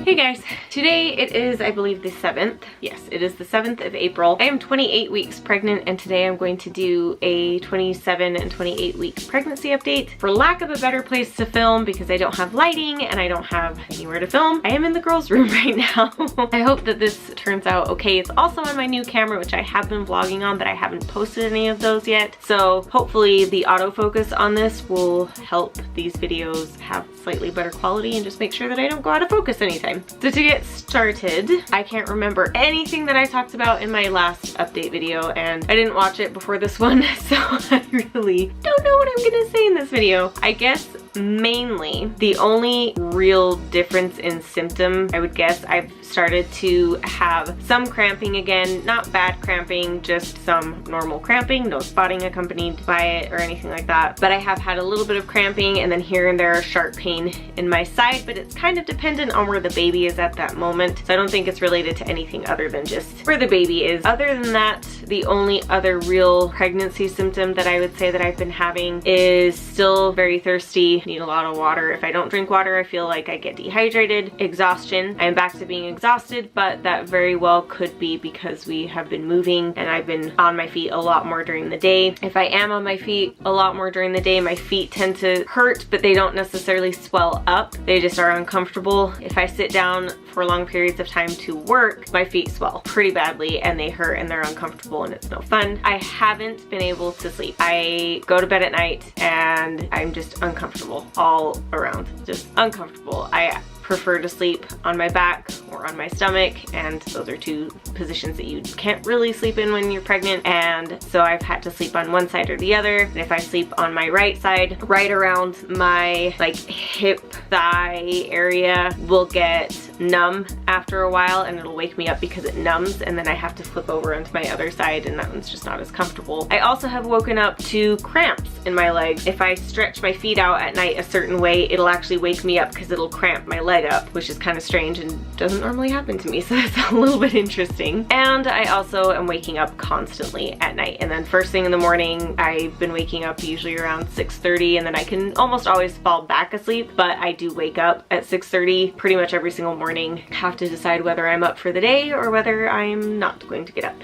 Hey guys, today it is, I believe, the 7th. Yes, it is the 7th of April. I am 28 weeks pregnant, and today I'm going to do a 27 and 28 week pregnancy update. For lack of a better place to film, because I don't have lighting and I don't have anywhere to film, I am in the girls' room right now. I hope that this turns out okay. It's also on my new camera, which I have been vlogging on, but I haven't posted any of those yet. So hopefully the autofocus on this will help these videos have slightly better quality and just make sure that I don't go out of focus anytime. So to get started, I can't remember anything that I talked about in my last update video, and I didn't watch it before this one, so I really don't know what I'm gonna say in this video. I guess mainly the only real difference in symptom, I would guess, I've started to have some cramping again, not bad cramping, just some normal cramping, no spotting accompanied by it or anything like that. But I have had a little bit of cramping, and then here and there a sharp pain in my side, but it's kind of dependent on where the baby is at that moment. So I don't think it's related to anything other than just where the baby is. Other than that, the only other real pregnancy symptom that I would say that I've been having is still very thirsty, need a lot of water. If I don't drink water, I feel like I get dehydrated. Exhaustion, I am back to being exhausted, but that very well could be because we have been moving and I've been on my feet a lot more during the day. If I am on my feet a lot more during the day, my feet tend to hurt, but they don't necessarily swell up. They just are uncomfortable. If I sit down for long periods of time to work, my feet swell pretty badly and they hurt and they're uncomfortable and it's no fun. I haven't been able to sleep. I go to bed at night and I'm just uncomfortable all around, just uncomfortable. I prefer to sleep on my back or on my stomach, and those are two positions that you can't really sleep in when you're pregnant, and so I've had to sleep on one side or the other. And if I sleep on my right side, right around my like hip thigh area will get numb after a while and it'll wake me up because it numbs, and then I have to flip over onto my other side and that one's just not as comfortable. I also have woken up to cramps in my legs. If I stretch my feet out at night a certain way, it'll actually wake me up because it'll cramp my leg up, which is kind of strange and doesn't normally happen to me, so it's a little bit interesting. And I also am waking up constantly at night, and then first thing in the morning I've been waking up usually around 6:30, and then I can almost always fall back asleep, but I do wake up at 6:30 pretty much every single morning. Have to decide whether I'm up for the day or whether I'm not going to get up.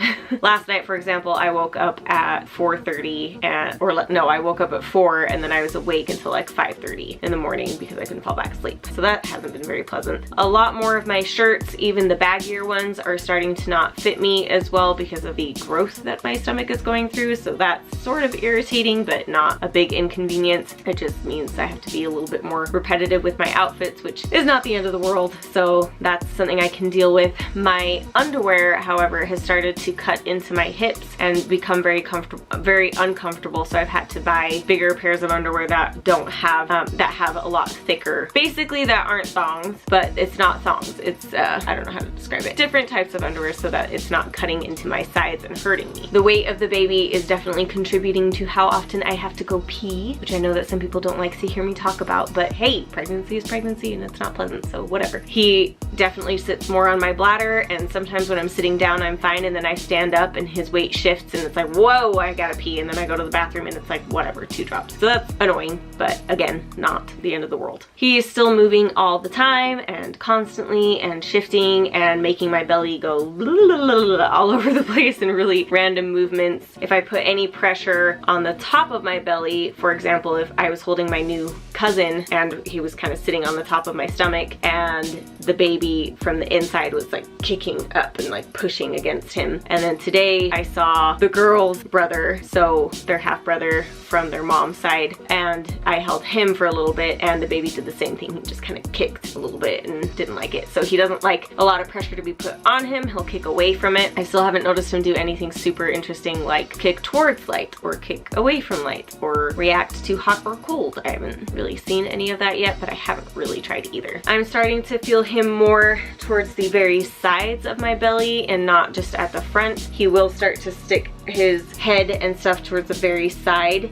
Last night, for example, I woke up at 4:30 I woke up at 4 and then I was awake until like 5:30 in the morning because I couldn't fall back asleep. So that hasn't been very pleasant. A lot more of my shirts, even the baggier ones, are starting to not fit me as well because of the growth that my stomach is going through, so that's sort of irritating but not a big inconvenience. It just means I have to be a little bit more repetitive with my outfits, which is not the end of the world, so that's something I can deal with. My underwear, however, has started to cut into my hips and become very uncomfortable, so I've had to buy bigger pairs of underwear that don't have that have a lot thicker, basically that aren't thongs, but it's not thongs, it's I don't know how to describe it, different types of underwear so that it's not cutting into my sides and hurting me. The weight of the baby is definitely contributing to how often I have to go pee, which I know that some people don't like to hear me talk about, but hey, pregnancy is pregnancy and it's not pleasant, so whatever. He definitely sits more on my bladder, and sometimes when I'm sitting down I'm fine, and then I stand up and his weight shifts and it's like, whoa, I gotta pee, and then I go to the bathroom and it's like, whatever, 2 drops. So that's annoying, but again, not the end of the world. He is still moving all the time and constantly and shifting and making my belly go all over the place in really random movements. If I put any pressure on the top of my belly, for example, if I was holding my new cousin and he was kind of sitting on the top of my stomach and the baby from the inside was like kicking up and like pushing against him. And then today I saw the girl's brother, so their half brother from their mom's side, and I held him for a little bit and the baby did the same thing. He just kind of kicked a little bit and didn't like it. So he doesn't like a lot of pressure to be put on him. He'll kick away from it. I still haven't noticed him do anything super interesting like kick towards light or kick away from light or react to hot or cold. I haven't really seen any of that yet, but I haven't really tried either. I'm starting to feel him more towards the very sides of my belly and not just at the front. He will start to stick his head and stuff towards the very side,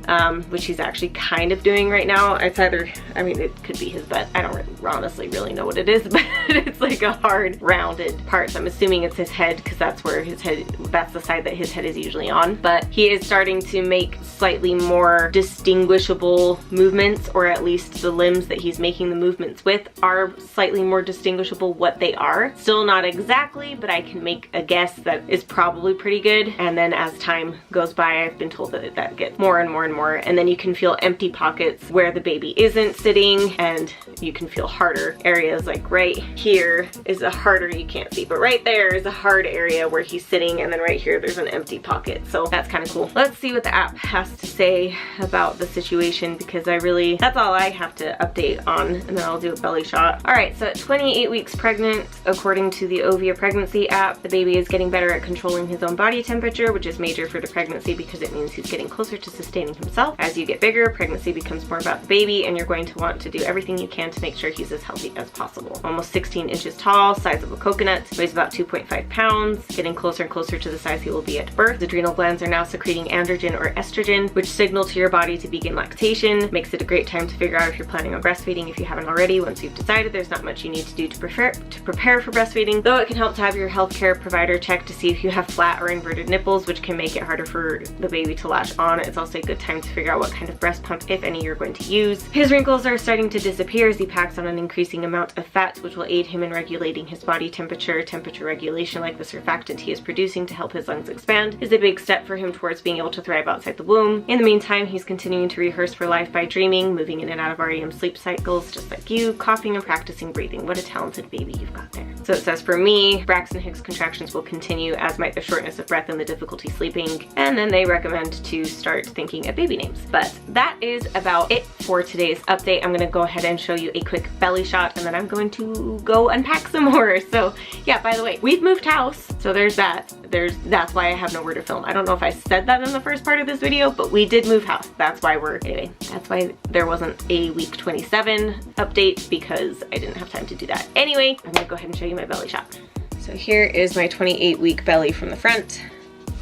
which he's actually kind of doing right now. It's either, I mean, it could be his butt. I don't honestly really know what it is, but it's like a hard rounded part. So I'm assuming it's his head because that's where his head, that's the side that his head is usually on. But he is starting to make slightly more distinguishable movements, or at least the limbs that he's making the movements with are slightly more distinguishable what they are. Still not exactly, but I can make a guess that is probably pretty good. And then as time goes by, I've been told that that gets more and more and more. And then you can feel empty pockets where the baby isn't sitting, and you can feel harder areas. Like right here is a harder, you can't see, but right there is a hard area where he's sitting, and then right here there's an empty pocket. So that's kind of cool. Let's see what the app has to say about the situation, because that's all I have to update on, and then I'll do a belly shot. All right, so at 28 weeks pregnant, according to the Ovia pregnancy app, the baby is getting better at controlling his own body temperature, which is major for the pregnancy because it means he's getting closer to sustaining himself. As you get bigger, pregnancy becomes more about the baby, and you're going to want to do everything you can to make sure he's as healthy as possible. Almost 16 inches tall, size of a coconut, weighs about 2.5 pounds, getting closer and closer to the size he will be at birth. The adrenal glands are now secreting androgen or estrogen, which signal to your body to begin lactation. Makes it a great time to figure out if you're planning on breastfeeding if you haven't already. Once you've decided, there's not much you need to do to prepare for breastfeeding, though it can help to have your healthcare provider check to see if you have flat or inverted nipples, which can make it harder for the baby to latch on. It's also a good time to figure out what kind of breast pump, if any, you're going to use. His wrinkles are starting to disappear as he packs on an increasing amount of fat, which will aid him in regulating his body temperature. Temperature regulation, like the surfactant he is producing to help his lungs expand, is a big step for him towards being able to thrive outside the womb. In the meantime, he's continuing to rehearse for life by dreaming, moving in and out of REM sleep cycles, just like you, coughing and practicing breathing. What a talented baby you've got there. So it says, for me, Braxton Hicks contractions will continue, as might the shortness of breath and the difficulty sleeping. And then they recommend to start thinking of baby names. But that is about it for today's update. I'm gonna go ahead and show you a quick belly shot, and then I'm going to go unpack some more. So yeah, by the way, we've moved house, so there's that. That's why I have nowhere to film. I don't know if I said that in the first part of this video, but we did move house. That's why anyway, that's why there wasn't a week 27 update, because I didn't have time to do that. Anyway, I'm gonna go ahead and show you my belly shot. So here is my 28-week belly from the front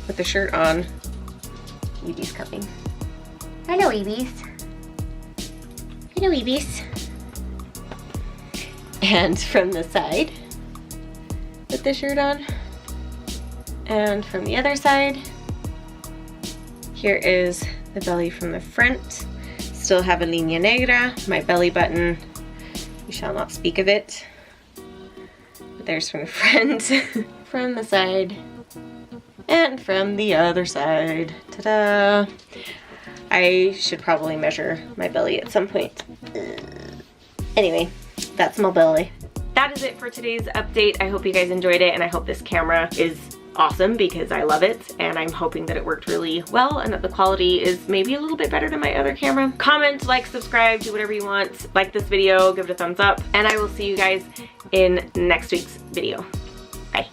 with the shirt on. Evie's coming. Hello, Evie's. Hello, Evie's. And from the side with the shirt on. And from the other side, here is the belly from the front. Still have a linea negra, my belly button. We shall not speak of it. But there's from the front, from the side, and from the other side. Ta-da! I should probably measure my belly at some point. Anyway, that's my belly. That is it for today's update. I hope you guys enjoyed it, and I hope this camera is awesome because I love it, and I'm hoping that it worked really well and that the quality is maybe a little bit better than my other camera. Comment, like, subscribe, do whatever you want. Like this video, give it a thumbs up, and I will see you guys in next week's video. Bye.